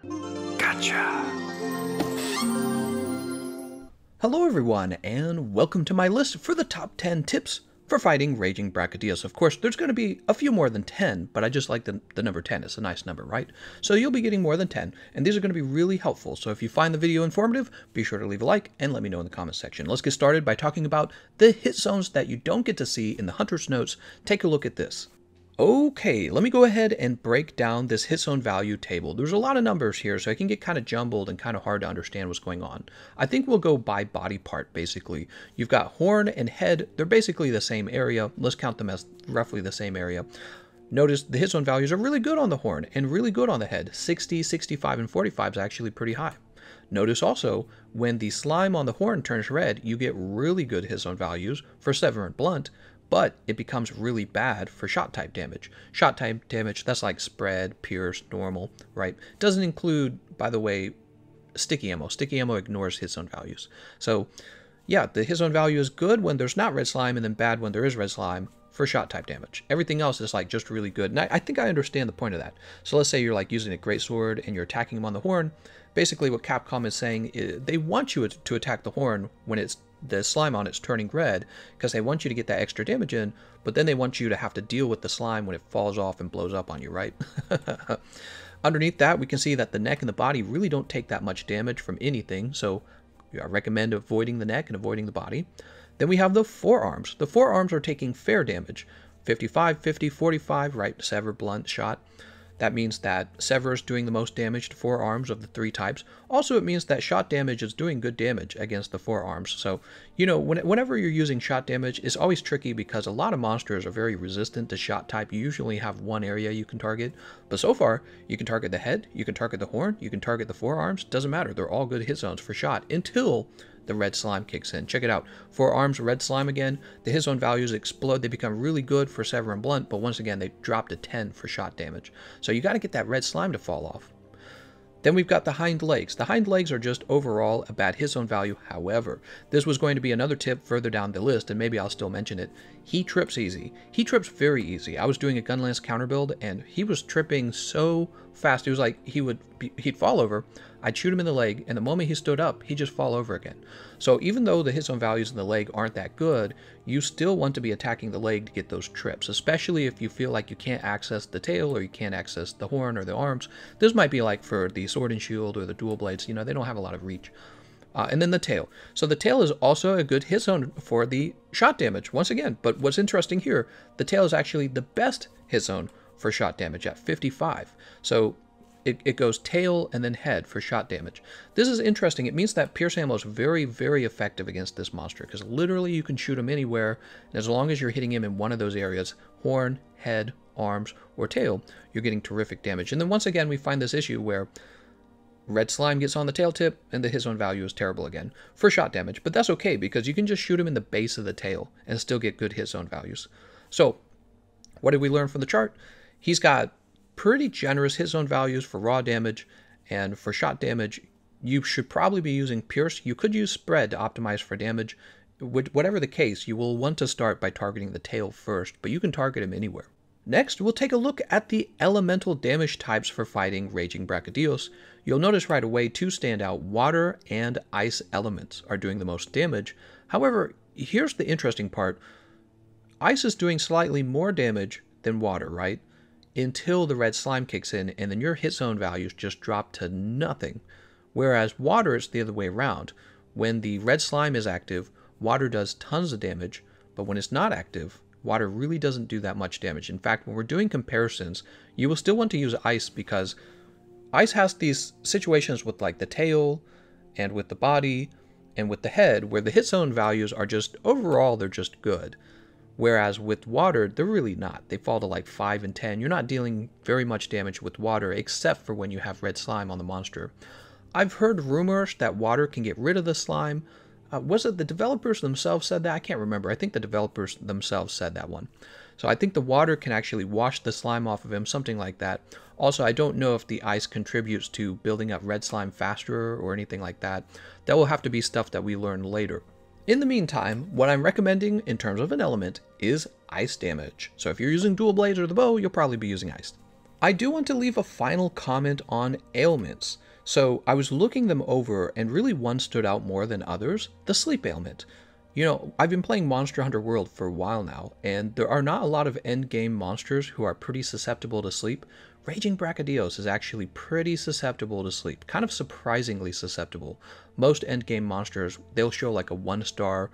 Gotcha. Hello everyone, and welcome to my list for the top 10 tips for fighting Raging Brachydios. Of course, there's going to be a few more than 10, but I just like the number 10. It's a nice number, right? So you'll be getting more than 10, and these are going to be really helpful. So if you find the video informative, be sure to leave a like and let me know in the comments section. Let's get started by talking about the hit zones that you don't get to see in the Hunter's Notes. Take a look at this. Okay, let me go ahead and break down this hit zone value table. There's a lot of numbers here, so it can get kind of jumbled and kind of hard to understand what's going on. I think we'll go by body part, basically. You've got horn and head. They're basically the same area. Let's count them as roughly the same area. Notice the hit zone values are really good on the horn and really good on the head. 60, 65, and 45 is actually pretty high. Notice also, when the slime on the horn turns red, you get really good hit zone values for sever and blunt, but it becomes really bad for shot type damage. Shot type damage, that's like spread, pierce, normal, right? Doesn't include, by the way, sticky ammo. Sticky ammo ignores hit zone values. So yeah, the hit zone value is good when there's not red slime, and then bad when there is red slime for shot type damage. Everything else is like just really good. And I think I understand the point of that. So let's say you're like using a greatsword and you're attacking him on the horn. Basically what Capcom is saying is they want you to attack the horn when it's the slime on it's turning red, because they want you to get that extra damage in, but then they want you to have to deal with the slime when it falls off and blows up on you, right? Underneath that, we can see that the neck and the body really don't take that much damage from anything, so I recommend avoiding the neck and avoiding the body. Then we have the forearms. The forearms are taking fair damage. 55, 50, 45, right? Sever, blunt, shot. That means that Sever is doing the most damage to forearms of the three types. Also, it means that shot damage is doing good damage against the forearms. So, you know, whenever you're using shot damage, it's always tricky because a lot of monsters are very resistant to shot type. You usually have one area you can target. But so far, you can target the head, you can target the horn, you can target the forearms. Doesn't matter. They're all good hit zones for shot until the red slime kicks in. Check it out. Forearms, red slime again. The hit zone values explode. They become really good for sever and blunt, but once again, they drop to 10 for shot damage. So you got to get that red slime to fall off. Then we've got the hind legs. The hind legs are just overall a bad hit zone value. However, this was going to be another tip further down the list, and maybe I'll still mention it. He trips easy. He trips very easy. I was doing a gun lance counter build, and he was tripping so fast. It was like he'd fall over. I'd shoot him in the leg, and the moment he stood up, he'd just fall over again. So even though the hit zone values in the leg aren't that good, you still want to be attacking the leg to get those trips, especially if you feel like you can't access the tail or you can't access the horn or the arms. This might be like for the sword and shield or the dual blades, you know, they don't have a lot of reach. And then the tail. So the tail is also a good hit zone for the shot damage, once again. But what's interesting here, the tail is actually the best hit zone for shot damage at 55. So it goes tail and then head for shot damage. This is interesting. It means that pierce ammo is very, very effective against this monster, because literally you can shoot him anywhere, and as long as you're hitting him in one of those areas, horn, head, arms, or tail, you're getting terrific damage. And then once again, we find this issue where red slime gets on the tail tip, and the hit zone value is terrible again for shot damage. But that's okay, because you can just shoot him in the base of the tail and still get good hit zone values. So what did we learn from the chart? He's got pretty generous hit zone values for raw damage, and for shot damage, you should probably be using pierce. You could use spread to optimize for damage. Whatever the case, you will want to start by targeting the tail first, but you can target him anywhere. Next, we'll take a look at the elemental damage types for fighting Raging Brachydios. You'll notice right away two stand out. Water and ice elements are doing the most damage. However, here's the interesting part. Ice is doing slightly more damage than water, right? Until the red slime kicks in, and then your hit zone values just drop to nothing. Whereas water is the other way around. When the red slime is active, water does tons of damage, but when it's not active, water really doesn't do that much damage. In fact, when we're doing comparisons, you will still want to use ice, because ice has these situations with like the tail and with the body and with the head where the hit zone values are just overall, they're just good. Whereas with water, they're really not. They fall to like 5 and 10. You're not dealing very much damage with water, except for when you have red slime on the monster. I've heard rumors that water can get rid of the slime. Was it the developers themselves said that? I can't remember. I think the developers themselves said that one. So I think the water can actually wash the slime off of him, something like that. Also, I don't know if the ice contributes to building up red slime faster or anything like that. That will have to be stuff that we learn later. In the meantime, what I'm recommending in terms of an element is ice damage. So if you're using dual blades or the bow, you'll probably be using ice. I do want to leave a final comment on ailments. So I was looking them over, and really one stood out more than others, the sleep ailment. You know, I've been playing Monster Hunter World for a while now, and there are not a lot of endgame monsters who are pretty susceptible to sleep. Raging Brachydios is actually pretty susceptible to sleep, kind of surprisingly susceptible. Most endgame monsters, they'll show like a 1-star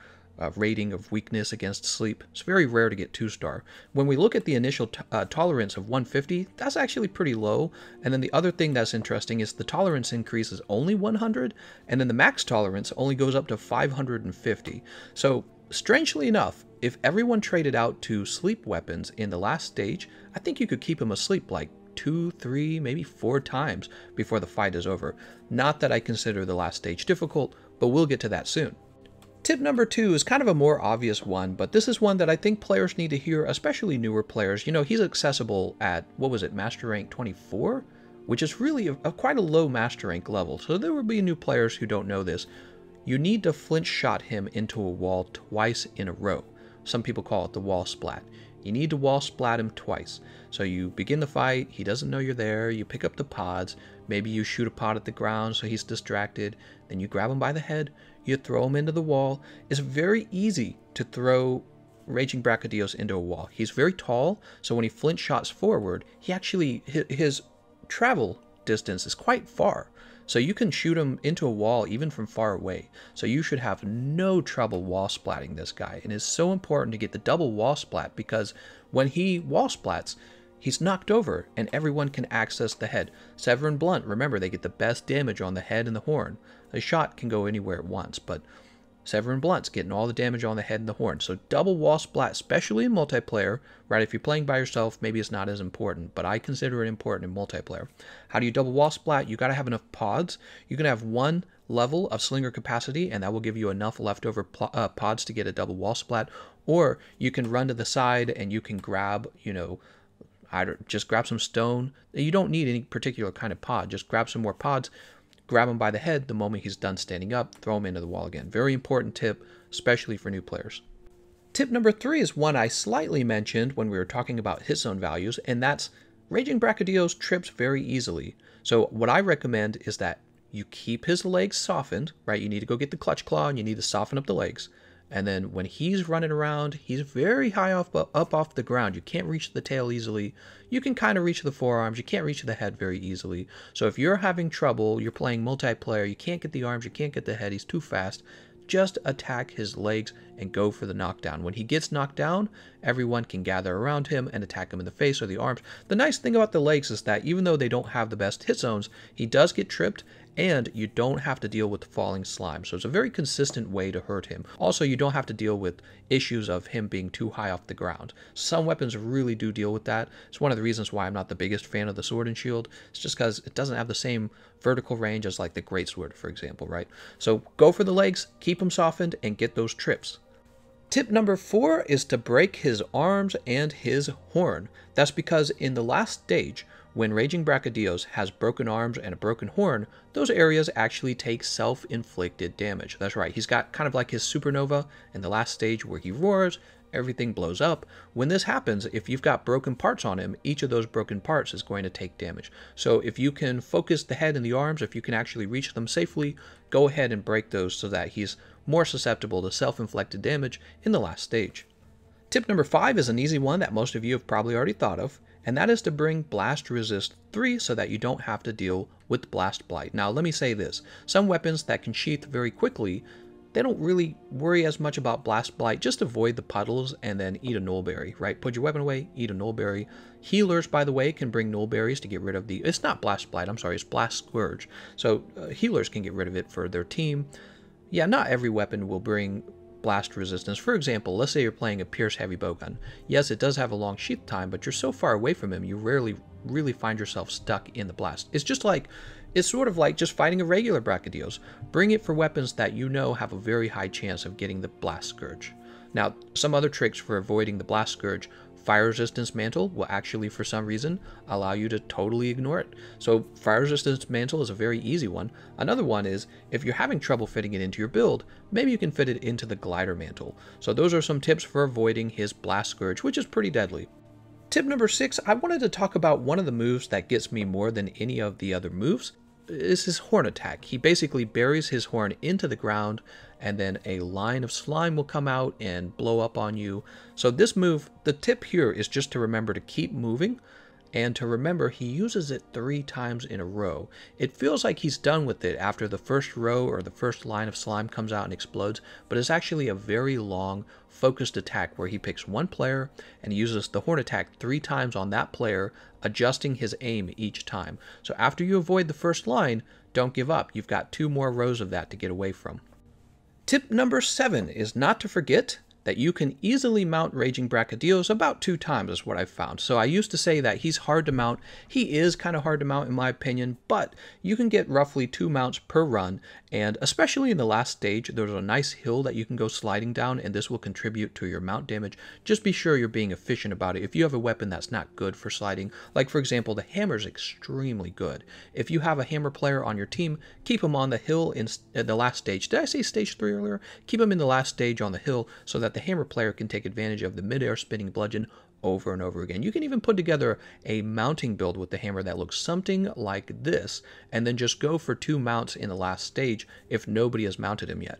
rating of weakness against sleep. It's very rare to get 2-star. When we look at the initial tolerance of 150, that's actually pretty low. And then the other thing that's interesting is the tolerance increase is only 100, and then the max tolerance only goes up to 550. So strangely enough, if everyone traded out to sleep weapons in the last stage, I think you could keep him asleep like 2, 3, maybe 4 times before the fight is over. Not that I consider the last stage difficult, but we'll get to that soon. Tip number 2 is kind of a more obvious one, but this is one that I think players need to hear, especially newer players. You know, he's accessible at, what was it, Master Rank 24? Which is really quite a low Master Rank level, so there will be new players who don't know this. You need to flinch shot him into a wall twice in a row. Some people call it the wall splat. You need to wall splat him twice. So you begin the fight, he doesn't know you're there, you pick up the pods, maybe you shoot a pod at the ground so he's distracted, then you grab him by the head, you throw him into the wall. It's very easy to throw Raging Brachydios into a wall. He's very tall, so when he flinch shots forward, his travel distance is quite far. So you can shoot him into a wall even from far away. So you should have no trouble wall splatting this guy. And it's so important to get the double wall splat, because when he wall splats, he's knocked over and everyone can access the head. Sever and Blunt, remember, they get the best damage on the head and the horn. A shot can go anywhere at once, but Sever and Blunt's getting all the damage on the head and the horn. So double wall splat, especially in multiplayer, right? If you're playing by yourself, maybe it's not as important, but I consider it important in multiplayer. How do you double wall splat? You got to have enough pods. You can have one level of slinger capacity, and that will give you enough leftover pods to get a double wall splat. Or you can run to the side and you can grab, just grab some stone. You don't need any particular kind of pod. Just grab some more pods. Grab him by the head the moment he's done standing up, throw him into the wall again. Very important tip, especially for new players. Tip number 3 is one I slightly mentioned when we were talking about hit zone values, and that's Raging Brachydios trips very easily. So what I recommend is that you keep his legs softened, right? You need to go get the clutch claw and you need to soften up the legs. And then when he's running around, he's very high up off the ground. You can't reach the tail easily. You can kind of reach the forearms. You can't reach the head very easily. So if you're having trouble, you're playing multiplayer, you can't get the arms, you can't get the head, he's too fast, just attack his legs and go for the knockdown. When he gets knocked down, everyone can gather around him and attack him in the face or the arms. The nice thing about the legs is that even though they don't have the best hit zones, he does get tripped, and you don't have to deal with the falling slime. So it's a very consistent way to hurt him. Also, you don't have to deal with issues of him being too high off the ground. Some weapons really do deal with that. It's one of the reasons why I'm not the biggest fan of the sword and shield. It's just because it doesn't have the same vertical range as like the greatsword, for example, right? So go for the legs, keep them softened, and get those trips. Tip number 4 is to break his arms and his horn. That's because in the last stage, when Raging Brachydios has broken arms and a broken horn, those areas actually take self-inflicted damage. That's right, he's got kind of like his supernova in the last stage where he roars, everything blows up. When this happens, if you've got broken parts on him, each of those broken parts is going to take damage. So if you can focus the head and the arms, if you can actually reach them safely, go ahead and break those so that he's more susceptible to self-inflicted damage in the last stage. Tip number 5 is an easy one that most of you have probably already thought of, and that is to bring Blast Resist 3 so that you don't have to deal with Blast Blight. Now let me say this, some weapons that can sheath very quickly, they don't really worry as much about Blast Blight. Just avoid the puddles and then eat a Nullberry, right? Put your weapon away, eat a Nullberry. Healers, by the way, can bring Nullberries to get rid of it's not Blast Blight, I'm sorry, it's Blast Scourge. So healers can get rid of it for their team. Yeah, not every weapon will bring blast resistance. For example, let's say you're playing a Pierce heavy bowgun. Yes, it does have a long sheath time, but you're so far away from him, you rarely really find yourself stuck in the blast. It's sort of like just fighting a regular Brachydios. Bring it for weapons that you know have a very high chance of getting the Blast Scourge. Now, some other tricks for avoiding the Blast Scourge: Fire Resistance Mantle will actually, for some reason, allow you to totally ignore it. So Fire Resistance Mantle is a very easy one. Another one is, if you're having trouble fitting it into your build, maybe you can fit it into the Glider Mantle. So those are some tips for avoiding his Blast Scourge, which is pretty deadly. Tip number 6, I wanted to talk about one of the moves that gets me more than any of the other moves, is his horn attack. He basically buries his horn into the ground, and then a line of slime will come out and blow up on you. So this move, the tip here is just to remember to keep moving, and to remember he uses it 3 times in a row. It feels like he's done with it after the first row or the first line of slime comes out and explodes, but it's actually a very long, focused attack where he picks one player and uses the horn attack 3 times on that player, adjusting his aim each time. So after you avoid the first line, don't give up. You've got 2 more rows of that to get away from. Tip number 7 is not to forget that you can easily mount Raging Brachydios about 2 times is what I've found. So I used to say that he's hard to mount. He is kind of hard to mount in my opinion, but you can get roughly 2 mounts per run, and especially in the last stage, there's a nice hill that you can go sliding down, and this will contribute to your mount damage. Just be sure you're being efficient about it. If you have a weapon that's not good for sliding, like for example, the hammer is extremely good. If you have a hammer player on your team, keep him on the hill in the last stage. Did I say stage 3 earlier? Keep him in the last stage on the hill so that the hammer player can take advantage of the mid-air spinning bludgeon over and over again. You can even put together a mounting build with the hammer that looks something like this, and then just go for 2 mounts in the last stage if nobody has mounted him yet.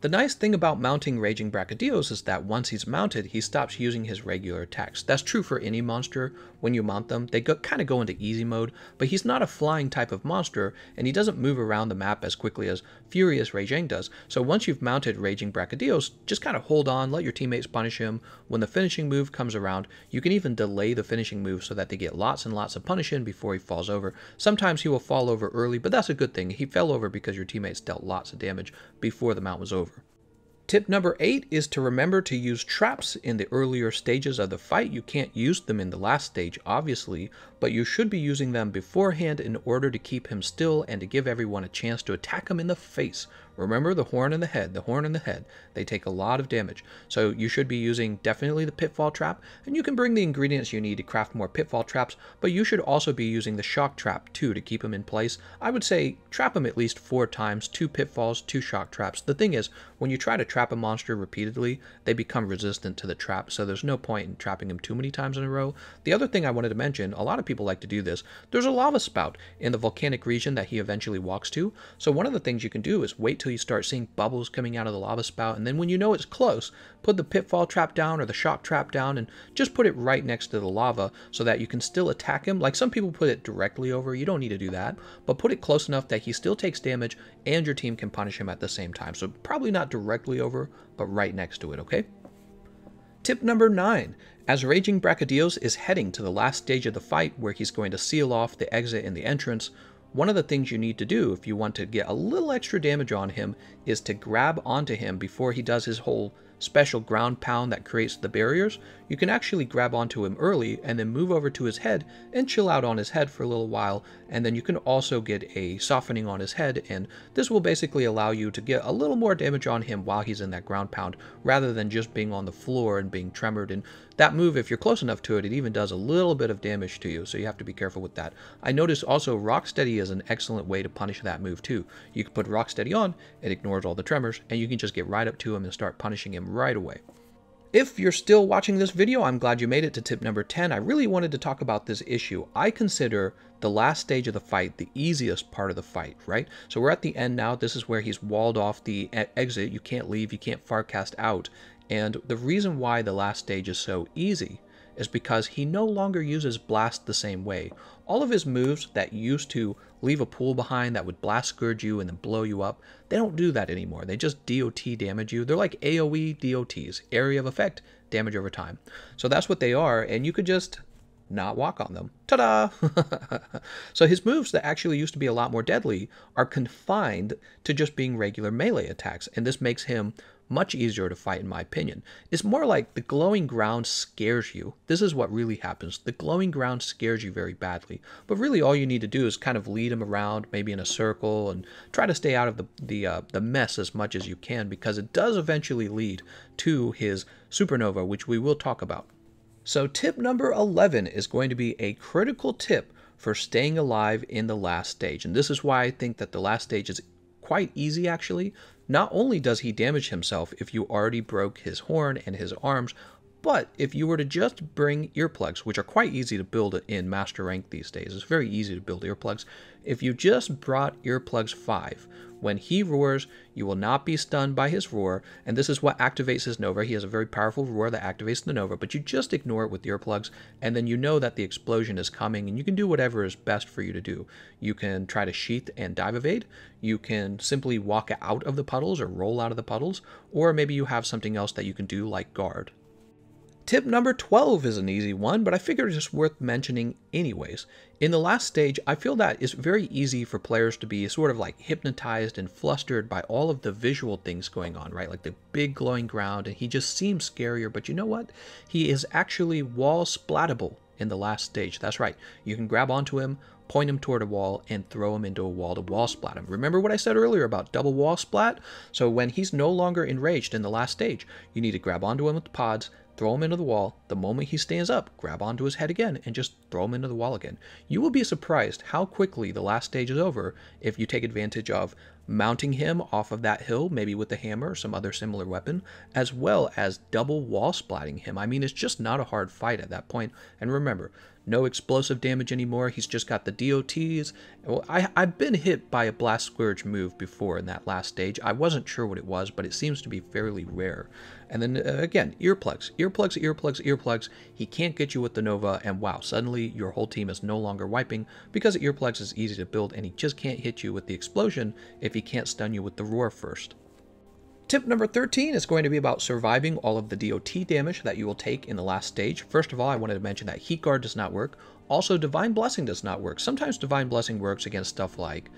The nice thing about mounting Raging Brachydios is that once he's mounted, he stops using his regular attacks. That's true for any monster. When you mount them, they kind of go into easy mode, but he's not a flying type of monster, and he doesn't move around the map as quickly as Furious Raging does. So once you've mounted Raging Brachydios, just kind of hold on, let your teammates punish him. When the finishing move comes around, you can even delay the finishing move so that they get lots and lots of punishing before he falls over. Sometimes he will fall over early, but that's a good thing. He fell over because your teammates dealt lots of damage before the mount was over. Tip number 8 is to remember to use traps in the earlier stages of the fight. You can't use them in the last stage, obviously, but you should be using them beforehand in order to keep him still and to give everyone a chance to attack him in the face. Remember the horn and the head, the horn and the head. They take a lot of damage. So you should be using definitely the pitfall trap, and you can bring the ingredients you need to craft more pitfall traps, but you should also be using the shock trap too to keep him in place. I would say trap him at least 4 times, 2 pitfalls, 2 shock traps. The thing is, when you try to trap a monster repeatedly, they become resistant to the trap, so there's no point in trapping him too many times in a row. The other thing I wanted to mention, a lot of people like to do this, there's a lava spout in the volcanic region that he eventually walks to, so one of the things you can do is wait till you start seeing bubbles coming out of the lava spout, and then when you know it's close, put the pitfall trap down or the shock trap down and just put it right next to the lava so that you can still attack him. Like some people put it directly over, you don't need to do that, but put it close enough that he still takes damage and your team can punish him at the same time. So probably not directly over, but right next to it, okay? Tip number 9. As Raging Brachydios is heading to the last stage of the fight where he's going to seal off the exit and the entrance, one of the things you need to do if you want to get a little extra damage on him is to grab onto him before he does his whole special ground pound that creates the barriers. You can actually grab onto him early and then move over to his head and chill out on his head for a little while, and then you can also get a softening on his head, and this will basically allow you to get a little more damage on him while he's in that ground pound rather than just being on the floor and being tremored. And that move, if you're close enough to it, it even does a little bit of damage to you, so you have to be careful with that. I noticed also Rocksteady is an excellent way to punish that move too. You can put Rocksteady on, it ignores all the tremors, and you can just get right up to him and start punishing him right away. If you're still watching this video, I'm glad you made it to tip number 10. I really wanted to talk about this issue. I consider the last stage of the fight the easiest part of the fight, right? So we're at the end now. This is where he's walled off the exit. You can't leave, you can't farcast out. And the reason why the last stage is so easy is because he no longer uses blast the same way. All of his moves that used to leave a pool behind that would blast scourge you and then blow you up, they don't do that anymore. They just DOT damage you. They're like AoE DOTs, area of effect, damage over time. So that's what they are, and you could just not walk on them. Ta-da! So his moves that actually used to be a lot more deadly are confined to just being regular melee attacks, and this makes him much easier to fight in my opinion. It's more like the glowing ground scares you. This is what really happens. The glowing ground scares you very badly, but really all you need to do is kind of lead him around, maybe in a circle, and try to stay out of the mess as much as you can, because it does eventually lead to his supernova, which we will talk about. So tip number 11 is going to be a critical tip for staying alive in the last stage, and this is why I think that the last stage is quite easy actually. Not only does he damage himself if you already broke his horn and his arms, But if you were to just bring earplugs, which are quite easy to build in Master Rank these days, it's very easy to build earplugs. If you just brought earplugs 5, when he roars, you will not be stunned by his roar, and this is what activates his Nova. He has a very powerful roar that activates the Nova, but you just ignore it with earplugs, and then you know that the explosion is coming, and you can do whatever is best for you to do. You can try to sheath and dive evade, you can simply walk out of the puddles or roll out of the puddles, or maybe you have something else that you can do like guard. Tip number 12 is an easy one, but I figure it's just worth mentioning anyways. In the last stage, I feel that it's very easy for players to be sort of like hypnotized and flustered by all of the visual things going on, right? Like the big glowing ground, and he just seems scarier, but you know what? He is actually wall splattable in the last stage. That's right. You can grab onto him, point him toward a wall, and throw him into a wall to wall splat him. Remember what I said earlier about double wall splat? So when he's no longer enraged in the last stage, you need to grab onto him with the pods, throw him into the wall. The moment he stands up, grab onto his head again and just throw him into the wall again. You will be surprised how quickly the last stage is over if you take advantage of mounting him off of that hill, maybe with a hammer or some other similar weapon, as well as double wall splatting him. I mean, it's just not a hard fight at that point. And remember, no explosive damage anymore. He's just got the DOTs. Well, I've been hit by a Blast Scourge move before in that last stage. I wasn't sure what it was, but it seems to be fairly rare. And then again, earplugs, earplugs, earplugs, earplugs. He can't get you with the Nova, and wow, suddenly your whole team is no longer wiping because earplugs is easy to build, and he just can't hit you with the explosion if he can't stun you with the roar first. Tip number 13 is going to be about surviving all of the DOT damage that you will take in the last stage. First of all, I wanted to mention that Heat Guard does not work. Also, Divine Blessing does not work. Sometimes Divine Blessing works against stuff like,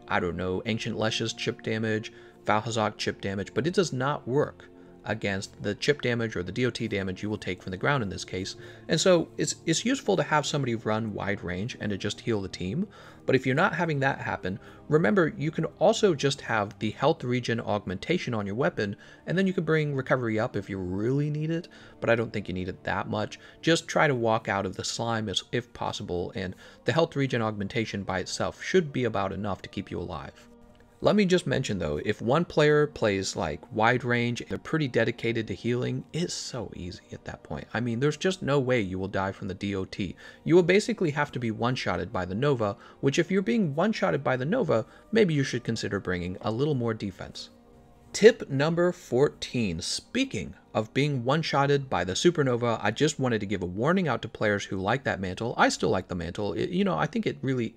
I don't know, Ancient Lesh's chip damage, Valhazak chip damage, but it does not work against the chip damage or the DOT damage you will take from the ground in this case. And so it's useful to have somebody run wide range and to just heal the team. But if you're not having that happen, remember you can also just have the health regen augmentation on your weapon, and then you can bring recovery up if you really need it, but I don't think you need it that much. Just try to walk out of the slime if possible, and the health regen augmentation by itself should be about enough to keep you alive. Let me just mention though, if one player plays like wide range, they're pretty dedicated to healing, it's so easy at that point. I mean, there's just no way you will die from the DOT. You will basically have to be one-shotted by the Nova, which if you're being one-shotted by the Nova, maybe you should consider bringing a little more defense. Tip number 14. Speaking of being one-shotted by the Supernova, I just wanted to give a warning out to players who like that mantle. I still like the mantle. I think it really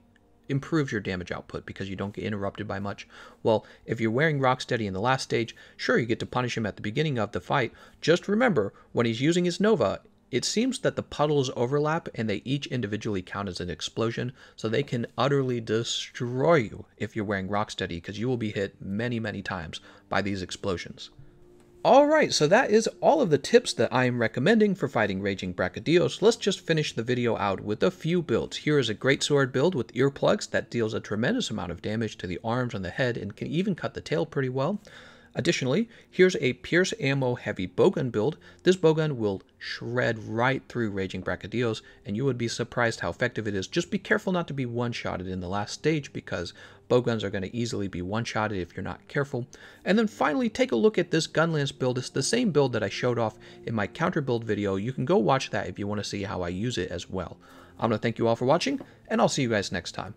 improves your damage output because you don't get interrupted by much. Well, if you're wearing Rocksteady in the last stage, sure, you get to punish him at the beginning of the fight. Just remember, when he's using his Nova, it seems that the puddles overlap and they each individually count as an explosion, so they can utterly destroy you if you're wearing Rocksteady, because you will be hit many, many times by these explosions. Alright, so that is all of the tips that I am recommending for fighting Raging Brachydios. Let's just finish the video out with a few builds. Here is a greatsword build with earplugs that deals a tremendous amount of damage to the arms and the head and can even cut the tail pretty well. Additionally, here's a Pierce Ammo heavy bowgun build. This bowgun will shred right through Raging Brachydios, and you would be surprised how effective it is. Just be careful not to be one-shotted in the last stage, because bowguns are going to easily be one-shotted if you're not careful. And then finally, take a look at this Gunlance build. It's the same build that I showed off in my counter build video. You can go watch that if you want to see how I use it as well. I'm going to thank you all for watching, and I'll see you guys next time.